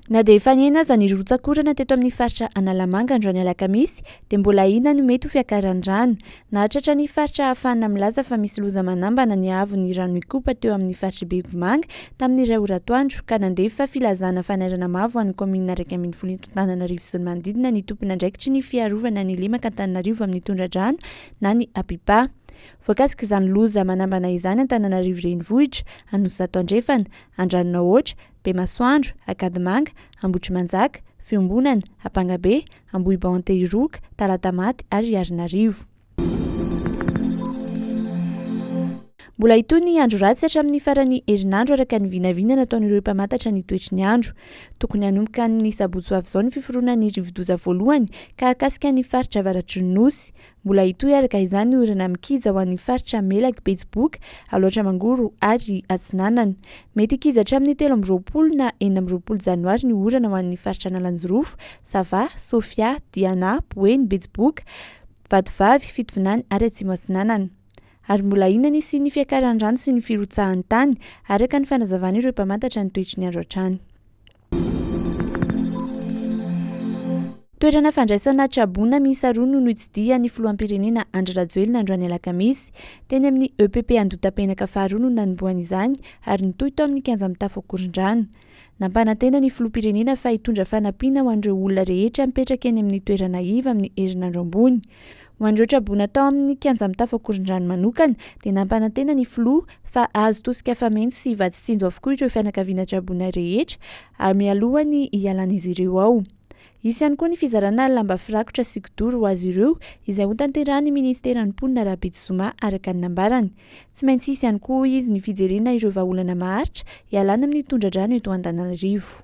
Na dia efa niaina aza ny rotsakorana teto amin'ny faritra Analamanga androany alakamisy dia mbola ina no mety ho fiakaran-drano. Nahatratra ny faritra ahafahana milaza fa misy loza manambana ny ahavon'ny rano ikopa teo amin'ny faritra Bebomanga tamin'ny 2 oratoandro ka nandefa filazana fanairana mavo an'ny komina 1 Antananarivo sy ny manodidina ny tompona andraikitry ny fiarovana ny lemaka Antananarivo amin'ny tondra-drano na ny APIPA. Voakasika izany loza manambana izany Antananarivo renivohitra, Anosizato Andrefana, Andranonahoatra, Bemasoandro, Akadimanga, Ambohitrimanjaka, Fiambonana, Ampangabe, Ambohiba Antehiroka, Talatamaty ary Arinarivo. Mbola itony andro ratsy hatramin'ny farany herinandro araka ny vinavina nataon'ireo mpamantatra ny toetry ny andro. Tokony hanomboka ny sabotsy ho avy izao ny fiforoana ny rivo-doza voalohany ka hakasika ny faritra avaratry ny nosy. Mbola itoy araka izany orana mikija ho an'ny faritra Melaky, Betsiboka, Alaotra Mangoro ary Atsinanana. Mety hikiza hatramin'ny 13 na 14 janoary ny orana ho an'ny faritra Analanjorofo, Sava, Sofia, Diana, Boeny, Betsiboka, Vatovavy, Fitovinany ary Atsimo Atsinanana. Ary mbola inona sy ny fiakaran-drano sy ny firotsahan'ny tany araka ny fanazavana ireo mpamantatra ny toetry ny andro hatrany. Toerana fandraisana Trabona miisa 2 no notsidihan'ny filoham-pirenena Andry Rajoelina androany alakamisy. Teny amin'ny EPP Andotapenaka faharoa no nanombohana izany ary nitoy tao amin'ny kianja mitafo Akorondrano. Nampanantena ny filoham-pirenena fa hitondra fanampiana ho an'ireo olona rehetra mipetraka eny amin'ny toerana iva amin'ny herinandro ambony. Ho an'ireo Trabona tao amin'ny kianja mitafo Akorondrano manokana dia nampanantena ny filoha fa azo tosika fameno sy vatsitsinjo avokoa ireo fianakaviana Trabona rehetra ary mialohany hialan'izy ireo ao. Isy ihany koa ny fizarana lamba firakotra sy kidoro ho azy ireo izay ho tanterahany ministeran'ny mponina Rabitsoma araka ny nambarany. Tsy maintsy isy ihany koa izy ny fijerena ireo vahaolana maharitra hialana amin'ny tondra-drano eto Antananarivo.